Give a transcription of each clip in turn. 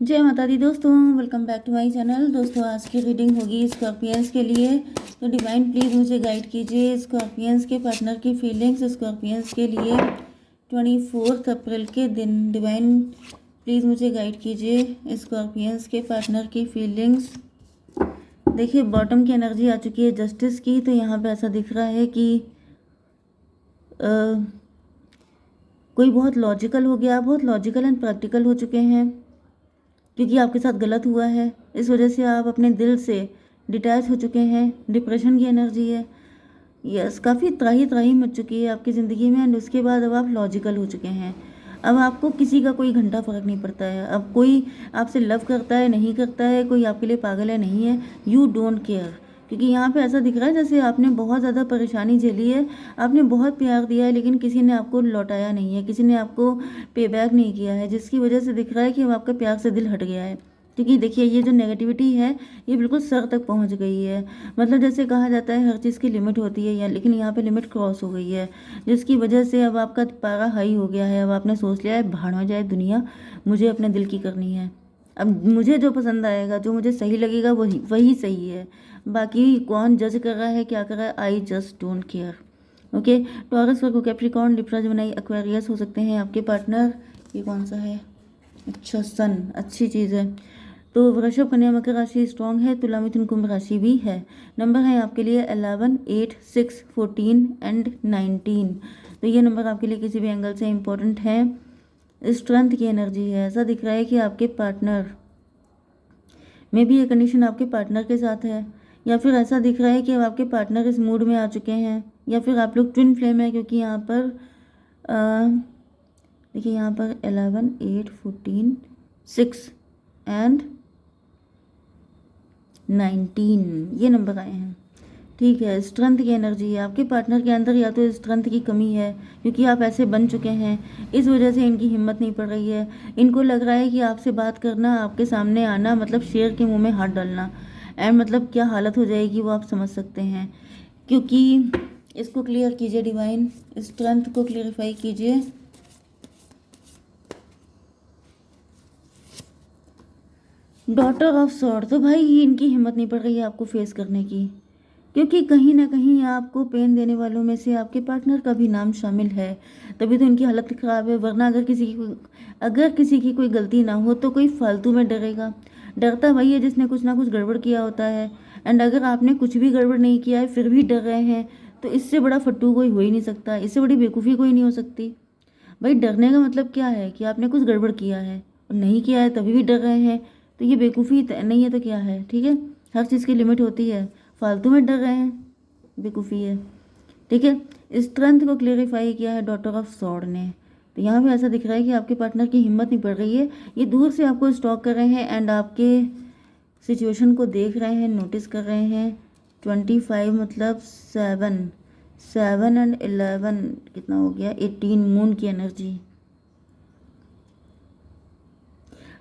जय माता दी दोस्तों, welcome back to my channel. दोस्तों आज की रीडिंग होगी स्कॉर्पियंस के लिए। तो डिवाइन प्लीज़ मुझे गाइड कीजिए स्कॉर्पियंस के पार्टनर की फीलिंग्स स्कॉर्पियंस के लिए 24 अप्रैल के दिन। डिवाइन प्लीज़ मुझे गाइड कीजिए स्कॉर्पियंस के पार्टनर की फीलिंग्स। देखिए बॉटम की एनर्जी आ चुकी है जस्टिस की। तो यहाँ पे ऐसा दिख रहा है कि कोई बहुत लॉजिकल हो गया, बहुत लॉजिकल एंड प्रैक्टिकल हो चुके हैं क्योंकि आपके साथ गलत हुआ है। इस वजह से आप अपने दिल से डिटैच हो चुके हैं। डिप्रेशन की एनर्जी है। यस, काफ़ी त्राही त्राही मच चुकी है आपकी ज़िंदगी में एंड उसके बाद अब आप लॉजिकल हो चुके हैं। अब आपको किसी का कोई घंटा फ़र्क नहीं पड़ता है। अब कोई आपसे लव करता है नहीं करता है, कोई आपके लिए पागल है नहीं है, यू डोंट केयर। क्योंकि यहाँ पे ऐसा दिख रहा है जैसे आपने बहुत ज़्यादा परेशानी झेली है, आपने बहुत प्यार दिया है लेकिन किसी ने आपको लौटाया नहीं है, किसी ने आपको पे बैक नहीं किया है, जिसकी वजह से दिख रहा है कि अब आपका प्यार से दिल हट गया है। क्योंकि देखिए ये जो नेगेटिविटी है ये बिल्कुल सर तक पहुंच गई है। मतलब जैसे कहा जाता है हर चीज़ की लिमिट होती है या, लेकिन यहाँ पे लिमिट क्रॉस हो गई है, जिसकी वजह से अब आपका पारा हाई हो गया है। अब आपने सोच लिया है भाड़ में जाए दुनिया, मुझे अपने दिल की करनी है। अब मुझे जो पसंद आएगा, जो मुझे सही लगेगा वही वही सही है। बाकी कौन जज कर रहा है क्या कर रहा है, I just don't care. Okay, taurus, Virgo, Capricorn, Libra, Gemini, Aquarius हो सकते हैं आपके पार्टनर। ये कौन सा है? अच्छा, सन, अच्छी चीज़ है। तो वृषभ, कन्या, मकर राशि स्ट्रॉन्ग है। तुला, मिथुन, कुंभ राशि भी है। नंबर है आपके लिए 11, 8, 6, 14 एंड 19। तो ये नंबर आपके लिए किसी भी एंगल से इम्पोर्टेंट है। स्ट्रेंथ की एनर्जी है। ऐसा दिख रहा है कि आपके पार्टनर में भी ये कंडीशन आपके पार्टनर के साथ है, या फिर ऐसा दिख रहा है कि अब आपके पार्टनर इस मूड में आ चुके हैं, या फिर आप लोग ट्विन फ्लेम है। क्योंकि यहाँ पर देखिए यहाँ पर 11, 8, 14, 6 एंड 19 ये नंबर आए हैं। ठीक है, स्ट्रेंथ की एनर्जी है आपके पार्टनर के अंदर। या तो स्ट्रेंथ की कमी है क्योंकि आप ऐसे बन चुके हैं, इस वजह से इनकी हिम्मत नहीं पड़ रही है। इनको लग रहा है कि आपसे बात करना, आपके सामने आना मतलब शेर के मुंह में हाथ डालना, एंड मतलब क्या हालत हो जाएगी वो आप समझ सकते हैं। क्योंकि इसको क्लियर कीजिए डिवाइन, स्ट्रेंथ को क्लियरिफाई कीजिए। डॉटर ऑफ सॉर्ड, तो भाई इनकी हिम्मत नहीं पड़ रही है आपको फेस करने की, क्योंकि कहीं ना कहीं आपको पेन देने वालों में से आपके पार्टनर का भी नाम शामिल है। तभी तो इनकी हालत ख़राब है। वरना अगर किसी की कोई गलती ना हो तो कोई फालतू में डरेगा। डरता वही है जिसने कुछ ना कुछ गड़बड़ किया होता है। एंड अगर आपने कुछ भी गड़बड़ नहीं किया है फिर भी डर रहे हैं, तो इससे बड़ा फट्टू कोई हो ही नहीं सकता, इससे बड़ी बेवकूफ़ी कोई नहीं हो सकती। भाई डरने का मतलब क्या है कि आपने कुछ गड़बड़ किया है और नहीं किया है तभी भी डर रहे हैं, तो ये बेवकूफ़ी नहीं है तो क्या है। ठीक है, हर चीज़ की लिमिट होती है। फालतू में डर रहे हैं, बेवकूफ़ी है। ठीक है, स्ट्रेंथ को क्लेरिफाई किया है डॉटर ऑफ सॉर्ड ने। तो यहाँ पे ऐसा दिख रहा है कि आपके पार्टनर की हिम्मत नहीं पड़ रही है। ये दूर से आपको स्टॉक कर रहे हैं एंड आपके सिचुएशन को देख रहे हैं, नोटिस कर रहे हैं। 25 मतलब 7, 7 एंड 11 कितना हो गया? 18। मून की एनर्जी।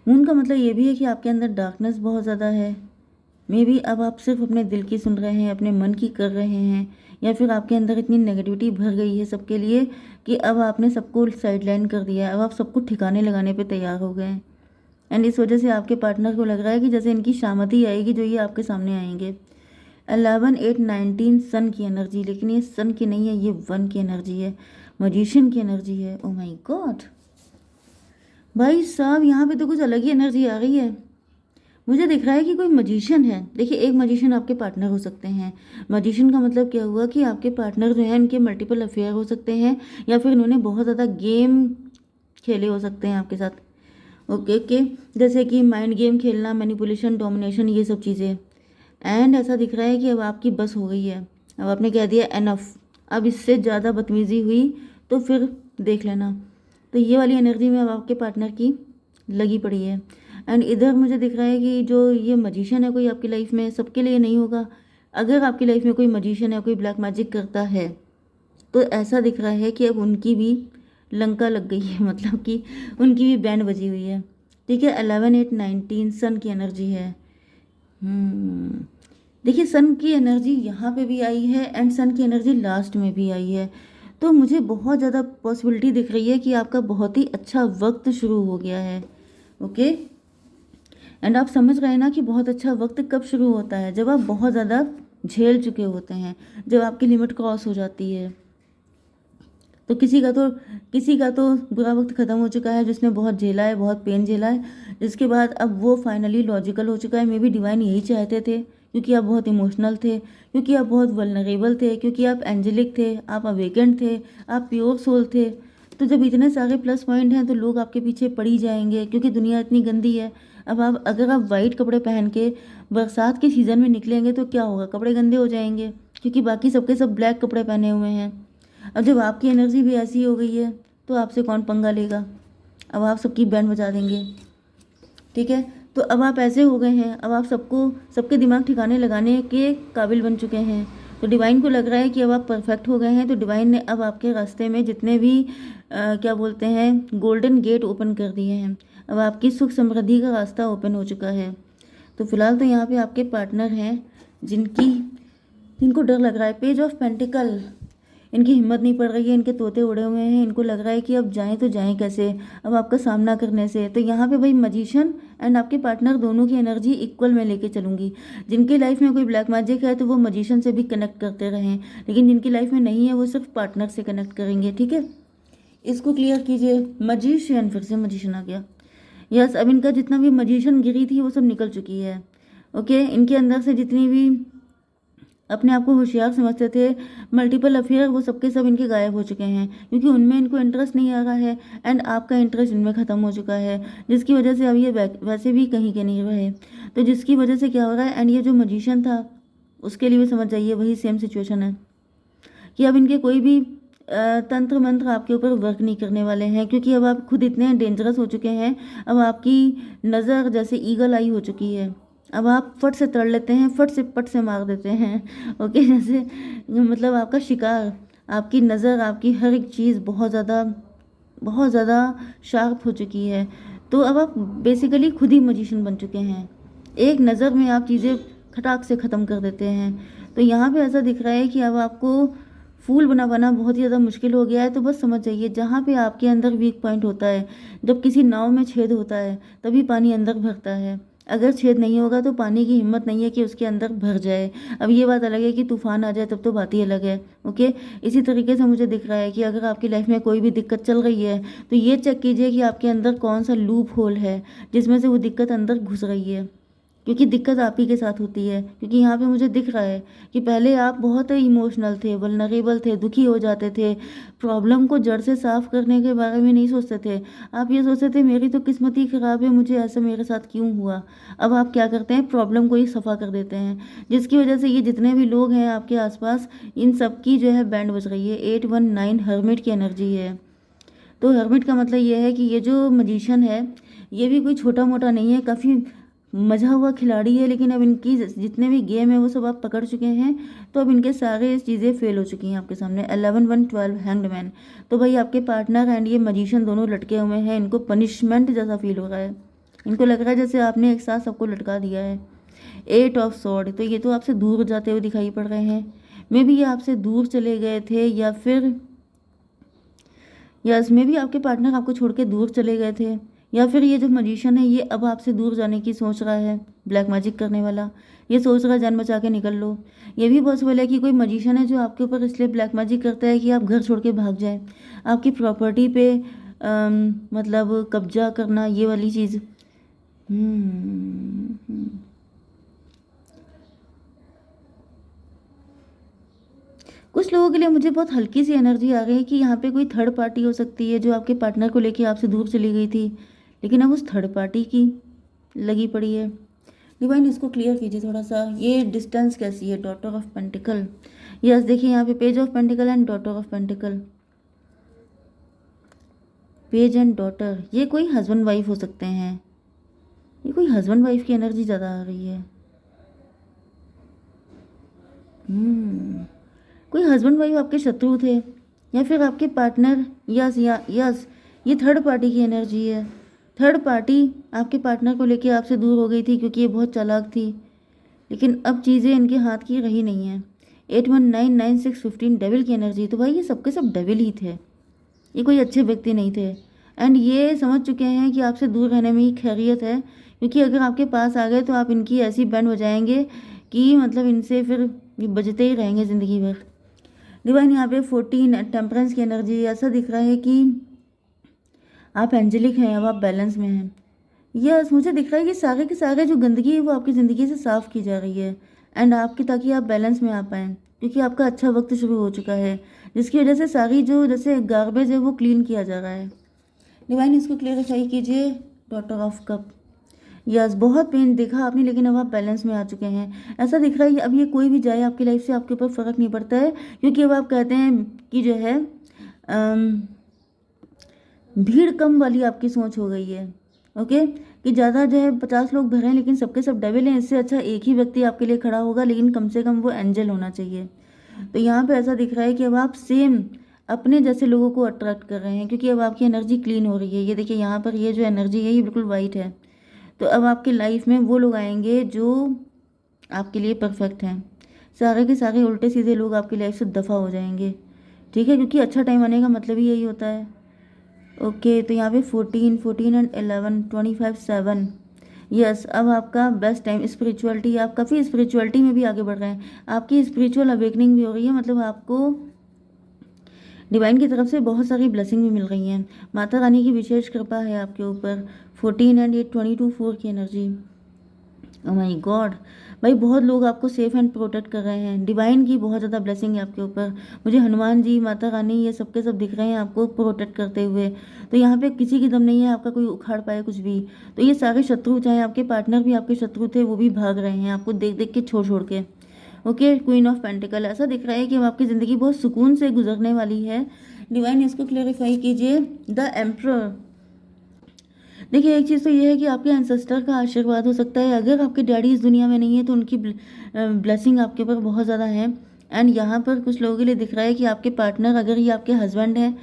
मून का मतलब ये भी है कि आपके अंदर डार्कनेस बहुत ज़्यादा है। मे बी अब आप सिर्फ अपने दिल की सुन रहे हैं, अपने मन की कर रहे हैं, या फिर आपके अंदर इतनी नेगेटिविटी भर गई है सबके लिए कि अब आपने सबको साइडलाइन कर दिया है। अब आप सबको ठिकाने लगाने पे तैयार हो गए हैं। एंड इस वजह से आपके पार्टनर को लग रहा है कि जैसे इनकी शामती आएगी जो ये आपके सामने आएंगे। 11, 8, 19 सन की एनर्जी, लेकिन ये सन की नहीं है, ये वन की एनर्जी है, मजिशियन की एनर्जी है। ओ माई गॉड भाई साहब, यहाँ पे तो कुछ अलग ही एनर्जी आ रही है। मुझे दिख रहा है कि कोई मजिशियन है। देखिए एक मजिशियन आपके पार्टनर हो सकते हैं। मजिशियन का मतलब क्या हुआ कि आपके पार्टनर जो है इनके मल्टीपल अफेयर हो सकते हैं, या फिर इन्होंने बहुत ज़्यादा गेम खेले हो सकते हैं आपके साथ। ओके ओके, जैसे कि माइंड गेम खेलना, मैनिपुलेशन, डोमिनेशन, ये सब चीज़ें। एंड ऐसा दिख रहा है कि अब आपकी बस हो गई है। अब आपने कह दिया एनफ, अब इससे ज़्यादा बदतमीज़ी हुई तो फिर देख लेना। तो ये वाली एनर्जी में अब आपके पार्टनर की लगी पड़ी है। एंड इधर मुझे दिख रहा है कि जो ये मजिशियन है कोई आपकी लाइफ में, सबके लिए नहीं होगा। अगर आपकी लाइफ में कोई मजिशियन है, कोई ब्लैक मैजिक करता है, तो ऐसा दिख रहा है कि अब उनकी भी लंका लग गई है, मतलब कि उनकी भी बैंड बजी हुई है। ठीक है, 11, 8, 19 सन की एनर्जी है। देखिए सन की एनर्जी यहाँ पे भी आई है एंड सन की एनर्जी लास्ट में भी आई है। तो मुझे बहुत ज़्यादा पॉसिबिलिटी दिख रही है कि आपका बहुत ही अच्छा वक्त शुरू हो गया है। ओके, एंड आप समझ रहे हैं ना कि बहुत अच्छा वक्त कब शुरू होता है, जब आप बहुत ज़्यादा झेल चुके होते हैं, जब आपकी लिमिट क्रॉस हो जाती है। तो किसी का तो बुरा वक्त ख़त्म हो चुका है, जिसने बहुत झेला है, बहुत पेन झेला है, जिसके बाद अब वो फाइनली लॉजिकल हो चुका है। मे बी डिवाइन यही चाहते थे, क्योंकि आप बहुत इमोशनल थे, क्योंकि आप बहुत वल्नरेबल थे, क्योंकि आप एंजेलिक थे, आप अवेकेंड थे, आप प्योर सोल थे। तो जब इतने सारे प्लस पॉइंट हैं तो लोग आपके पीछे पड़ ही जाएंगे, क्योंकि दुनिया इतनी गंदी है। अब आप अगर आप वाइट कपड़े पहन के बरसात के सीज़न में निकलेंगे तो क्या होगा, कपड़े गंदे हो जाएंगे, क्योंकि बाकी सबके सब ब्लैक कपड़े पहने हुए हैं। अब जब आपकी एनर्जी भी ऐसी हो गई है तो आपसे कौन पंगा लेगा, अब आप सबकी बैंड बजा देंगे। ठीक है, तो अब आप ऐसे हो गए हैं, अब आप सबके दिमाग ठिकाने लगाने के काबिल बन चुके हैं। तो डिवाइन को लग रहा है कि अब आप परफेक्ट हो गए हैं, तो डिवाइन ने अब आपके रास्ते में जितने भी क्या बोलते हैं गोल्डन गेट ओपन कर दिए हैं। अब आपकी सुख समृद्धि का रास्ता ओपन हो चुका है। तो फिलहाल तो यहाँ पे आपके पार्टनर हैं जिनको डर लग रहा है। पेज ऑफ पेंटिकल, इनकी हिम्मत नहीं पड़ रही है, इनके तोते उड़े हुए हैं, इनको लग रहा है कि अब जाएं तो जाएं कैसे अब आपका सामना करने से। तो यहाँ पे भाई मजिशियन एंड आपके पार्टनर दोनों की एनर्जी इक्वल में लेके चलूँगी। जिनकी लाइफ में कोई ब्लैक मैजिक है तो वो मजिशियन से भी कनेक्ट करते रहें, लेकिन जिनकी लाइफ में नहीं है वो सिर्फ पार्टनर से कनेक्ट करेंगे। ठीक है, इसको क्लियर कीजिए। मजिशियन, फिर से मजिशियन आ गया। यस, अब इनका जितना भी मजिशियन गिरी थी वो सब निकल चुकी है। ओके, इनके अंदर से जितनी भी अपने आप को होशियार समझते थे, मल्टीपल अफेयर, वो सबके सब इनके गायब हो चुके हैं, क्योंकि उनमें इनको इंटरेस्ट नहीं आ रहा है एंड आपका इंटरेस्ट इनमें ख़त्म हो चुका है, जिसकी वजह से अब ये वैसे भी कहीं के नहीं रहे। तो जिसकी वजह से क्या हो रहा है, एंड ये जो मजिशियन था उसके लिए भी समझ जाइए वही सेम सिचुएशन है कि अब इनके कोई भी तंत्र मंत्र आपके ऊपर वर्क नहीं करने वाले हैं, क्योंकि अब आप खुद इतने डेंजरस हो चुके हैं। अब आपकी नज़र जैसे ईगल आई हो चुकी है, अब आप फट से तड़ लेते हैं, फट से पट से मार देते हैं। ओके, जैसे मतलब आपका शिकार, आपकी नज़र, आपकी हर एक चीज़ बहुत ज़्यादा शार्प हो चुकी है। तो अब आप बेसिकली खुद ही मजिशियन बन चुके हैं, एक नज़र में आप चीज़ें खटाक से ख़त्म कर देते हैं। तो यहाँ पे ऐसा दिख रहा है कि अब आपको फूल बना पाना बहुत ही ज़्यादा मुश्किल हो गया है। तो बस समझ जाइए, जहाँ पे आपके अंदर वीक पॉइंट होता है, जब किसी नाव में छेद होता है तभी पानी अंदर भरता है। अगर छेद नहीं होगा तो पानी की हिम्मत नहीं है कि उसके अंदर भर जाए। अब ये बात अलग है कि तूफान आ जाए तब तो बात ही अलग है। ओके, इसी तरीके से मुझे दिख रहा है कि अगर आपकी लाइफ में कोई भी दिक्कत चल रही है तो ये चेक कीजिए कि आपके अंदर कौन सा लूप होल है जिसमें से वो दिक्कत अंदर घुस रही है, क्योंकि दिक्कत आप ही के साथ होती है। क्योंकि यहाँ पे मुझे दिख रहा है कि पहले आप बहुत इमोशनल थे, वल्नरेबल थे, दुखी हो जाते थे, प्रॉब्लम को जड़ से साफ करने के बारे में नहीं सोचते थे। आप ये सोचते थे मेरी तो किस्मत ही ख़राब है, मुझे ऐसा मेरे साथ क्यों हुआ। अब आप क्या करते हैं, प्रॉब्लम को ही सफ़ा कर देते हैं, जिसकी वजह से ये जितने भी लोग हैं आपके आसपास, इन सब की जो है बैंड बज रही है। 819 हर्मिट की एनर्जी है। तो हर्मिट का मतलब ये है कि ये जो मजिशियन है ये भी कोई छोटा मोटा नहीं है, काफ़ी मजा हुआ खिलाड़ी है। लेकिन अब इनकी जितने भी गेम है वो सब आप पकड़ चुके हैं, तो अब इनके सारे चीज़ें फेल हो चुकी हैं आपके सामने। 11-1-12 हैंग्ड मैन। तो भाई आपके पार्टनर एंड ये मजिशियन दोनों लटके हुए हैं, इनको पनिशमेंट जैसा फील हो रहा है, इनको लग रहा है जैसे आपने एक साथ सबको लटका दिया है। 8 ऑफ सॉर्ड, तो ये तो आपसे दूर जाते हुए दिखाई पड़ रहे हैं। मे भी ये आपसे दूर चले गए थे, या फिर इसमें भी आपके पार्टनर आपको छोड़ के दूर चले गए थे, या फिर ये जो मजिशियन है ये अब आपसे दूर जाने की सोच रहा है। ब्लैक मैजिक करने वाला ये सोच रहा है जान बचा के निकल लो। ये भी पॉसिबल है कि कोई मजिशियन है जो आपके ऊपर इसलिए ब्लैक मैजिक करता है कि आप घर छोड़ के भाग जाए, आपकी प्रॉपर्टी पे मतलब कब्जा करना, ये वाली चीज़। कुछ लोगों के लिए मुझे बहुत हल्की सी एनर्जी आ गई है कि यहाँ पे कोई थर्ड पार्टी हो सकती है जो आपके पार्टनर को लेके आपसे दूर चली गई थी, लेकिन अब उस थर्ड पार्टी की लगी पड़ी है। डिवाइन इसको क्लियर कीजिए थोड़ा सा, ये डिस्टेंस कैसी है। डॉटर ऑफ पेंटिकल, यस देखिए यहाँ पे page of pentacle and daughter of pentacle, page and daughter, ये कोई हस्बैंड वाइफ हो सकते हैं, ये कोई हस्बैंड वाइफ की एनर्जी ज़्यादा आ रही है। कोई हस्बैंड वाइफ आपके शत्रु थे, या फिर आपके पार्टनर। यस यस, ये थर्ड पार्टी की एनर्जी है। थर्ड पार्टी आपके पार्टनर को लेके आपसे दूर हो गई थी क्योंकि ये बहुत चालाक थी, लेकिन अब चीज़ें इनके हाथ की रही नहीं है। 8199615 डेविल की एनर्जी। तो भाई ये सबके सब डेविल ही थे, ये कोई अच्छे व्यक्ति नहीं थे। एंड ये समझ चुके हैं कि आपसे दूर रहने में ही खैरियत है, क्योंकि अगर आपके पास आ गए तो आप इनकी ऐसी बैंड हो जाएंगे कि मतलब इनसे फिर ये बजते ही रहेंगे ज़िंदगी भर। डिवाइन यहाँ पे 14 टेम्परेंस की एनर्जी, ऐसा दिख रहा है कि आप एंजेलिक हैं, अब आप बैलेंस में हैं। यस, मुझे दिख रहा है कि सारे के सारे जो गंदगी है वो आपकी ज़िंदगी से साफ़ की जा रही है एंड आपकी, ताकि आप बैलेंस में आ पाएँ, क्योंकि आपका अच्छा वक्त शुरू हो चुका है, जिसकी वजह से सारी जो जैसे गार्बेज है वो क्लीन किया जा रहा है। डिवाइन इसको क्लेरिफाई कीजिए। डॉटर ऑफ कप, यस, बहुत पेन देखा आपने, लेकिन अब आप बैलेंस में आ चुके हैं। ऐसा दिख रहा है कि अब ये कोई भी जाए आपकी लाइफ से, आपके ऊपर फ़र्क नहीं पड़ता है, क्योंकि अब आप कहते हैं कि जो है भीड़ कम वाली आपकी सोच हो गई है। ओके, कि ज़्यादा जो है 50 लोग भरे हैं लेकिन सबके सब डेविल हैं, इससे अच्छा एक ही व्यक्ति आपके लिए खड़ा होगा, लेकिन कम से कम वो एंजल होना चाहिए। तो यहाँ पे ऐसा दिख रहा है कि अब आप सेम अपने जैसे लोगों को अट्रैक्ट कर रहे हैं, क्योंकि अब आपकी एनर्जी क्लीन हो रही है। ये देखिए यहाँ पर ये जो एनर्जी है ये बिल्कुल वाइट है। तो अब आपके लाइफ में वो लोग आएंगे जो आपके लिए परफेक्ट हैं। सारे के सारे उल्टे सीधे लोग आपकी लाइफ से दफ़ा हो जाएंगे, ठीक है, क्योंकि अच्छा टाइम आने का मतलब ही यही होता है। ओके, तो यहाँ पे 14 एंड 11 25 7, यस, अब आपका बेस्ट टाइम स्पिरिचुअलिटी, आप काफ़ी स्पिरिचुअलिटी में भी आगे बढ़ रहे हैं, आपकी स्पिरिचुअल अवेकनिंग भी हो रही है, मतलब आपको डिवाइन की तरफ से बहुत सारी ब्लेसिंग भी मिल रही हैं। माता रानी की विशेष कृपा है आपके ऊपर। 14 एंड 8 22 4 की एनर्जी, ओह माय गॉड भाई, बहुत लोग आपको सेफ एंड प्रोटेक्ट कर रहे हैं। डिवाइन की बहुत ज़्यादा ब्लेसिंग है आपके ऊपर। मुझे हनुमान जी, माता रानी, ये सब के सब दिख रहे हैं आपको प्रोटेक्ट करते हुए। तो यहाँ पे किसी की दम नहीं है आपका कोई उखाड़ पाए कुछ भी। तो ये सारे शत्रु, चाहे आपके पार्टनर भी आपके शत्रु थे, वो भी भाग रहे हैं आपको देख देख के, छोड़ छोड़ के। ओके, क्वीन ऑफ पेंटिकल, ऐसा दिख रहा है कि अब आपकी ज़िंदगी बहुत सुकून से गुजरने वाली है। डिवाइन इसको क्लेरिफाई कीजिए। द एम्परर, देखिए एक चीज़ तो ये है कि आपके एंसेस्टर का आशीर्वाद हो सकता है। अगर आपके डैडी इस दुनिया में नहीं है तो उनकी ब्लेसिंग आपके ऊपर बहुत ज़्यादा है। एंड यहाँ पर कुछ लोगों के लिए दिख रहा है कि आपके पार्टनर, अगर ये आपके हस्बैंड हैं,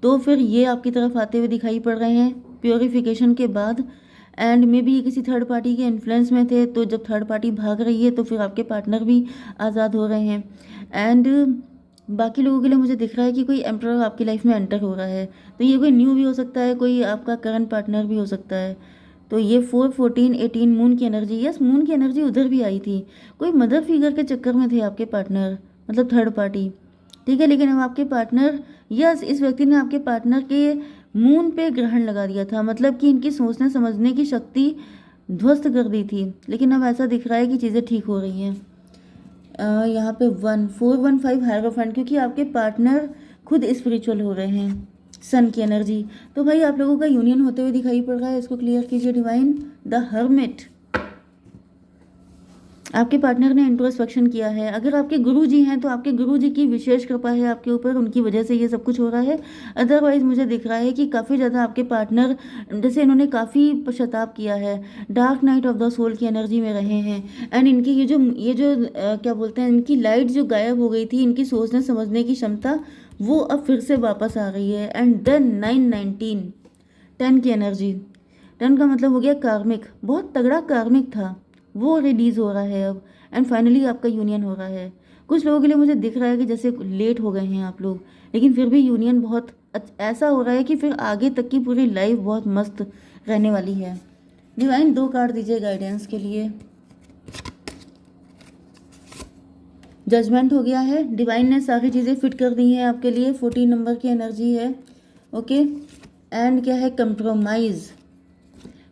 तो फिर ये आपकी तरफ आते हुए दिखाई पड़ रहे हैं प्योरीफिकेशन के बाद। एंड मे बी ये किसी थर्ड पार्टी के इन्फ्लुएंस में थे, तो जब थर्ड पार्टी भाग रही है तो फिर आपके पार्टनर भी आज़ाद हो रहे हैं। एंड बाकी लोगों के लिए मुझे दिख रहा है कि कोई एम्परर आपकी लाइफ में एंटर हो रहा है। तो ये कोई न्यू भी हो सकता है, कोई आपका करंट पार्टनर भी हो सकता है। तो ये 4 14 18 मून की एनर्जी, यस, मून की एनर्जी उधर भी आई थी। कोई मदर फिगर के चक्कर में थे आपके पार्टनर, मतलब थर्ड पार्टी, ठीक है। लेकिन अब आपके पार्टनर, यस, इस व्यक्ति ने आपके पार्टनर के मून पे ग्रहण लगा दिया था, मतलब कि इनकी सोचने समझने की शक्ति ध्वस्त कर दी थी। लेकिन अब ऐसा दिख रहा है कि चीज़ें ठीक हो रही हैं। यहाँ पे 1415 हायरोफेंट, क्योंकि आपके पार्टनर खुद स्पिरिचुअल हो रहे हैं। सन की एनर्जी, तो भाई आप लोगों का यूनियन होते हुए दिखाई पड़ रहा है। इसको क्लियर कीजिए डिवाइन। द हर्मिट, आपके पार्टनर ने इंट्रोस्पेक्शन किया है। अगर आपके गुरु जी हैं तो आपके गुरु जी की विशेष कृपा है आपके ऊपर, उनकी वजह से ये सब कुछ हो रहा है। अदरवाइज मुझे दिख रहा है कि काफ़ी ज़्यादा आपके पार्टनर, जैसे इन्होंने काफ़ी पश्चाताप किया है, dark night of the soul की एनर्जी में रहे हैं। एंड इनकी ये जो क्या बोलते हैं, इनकी लाइट जो गायब हो गई थी, इनकी सोचने समझने की क्षमता, वो अब फिर से वापस आ रही है। एंड देन 9 19 10 की एनर्जी, 10 का मतलब हो गया कार्मिक, बहुत तगड़ा कार्मिक था, वो रिलीज़ हो रहा है अब। एंड फाइनली आपका यूनियन हो रहा है। कुछ लोगों के लिए मुझे दिख रहा है कि जैसे लेट हो गए हैं आप लोग, लेकिन फिर भी यूनियन बहुत ऐसा हो रहा है कि फिर आगे तक की पूरी लाइफ बहुत मस्त रहने वाली है। डिवाइन 2 कार्ड दीजिए गाइडेंस के लिए। जजमेंट हो गया है, डिवाइन ने सारी चीज़ें फिट कर दी हैं आपके लिए। 14 नंबर की एनर्जी है। ओके, एंड क्या है, कंप्रोमाइज़,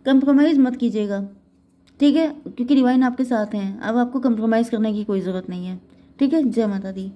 कंप्रोमाइज़ मत कीजिएगा, ठीक है, क्योंकि डिवाइन आपके साथ हैं। अब आपको कंप्रोमाइज़ करने की कोई ज़रूरत नहीं है, ठीक है। जय माता दी।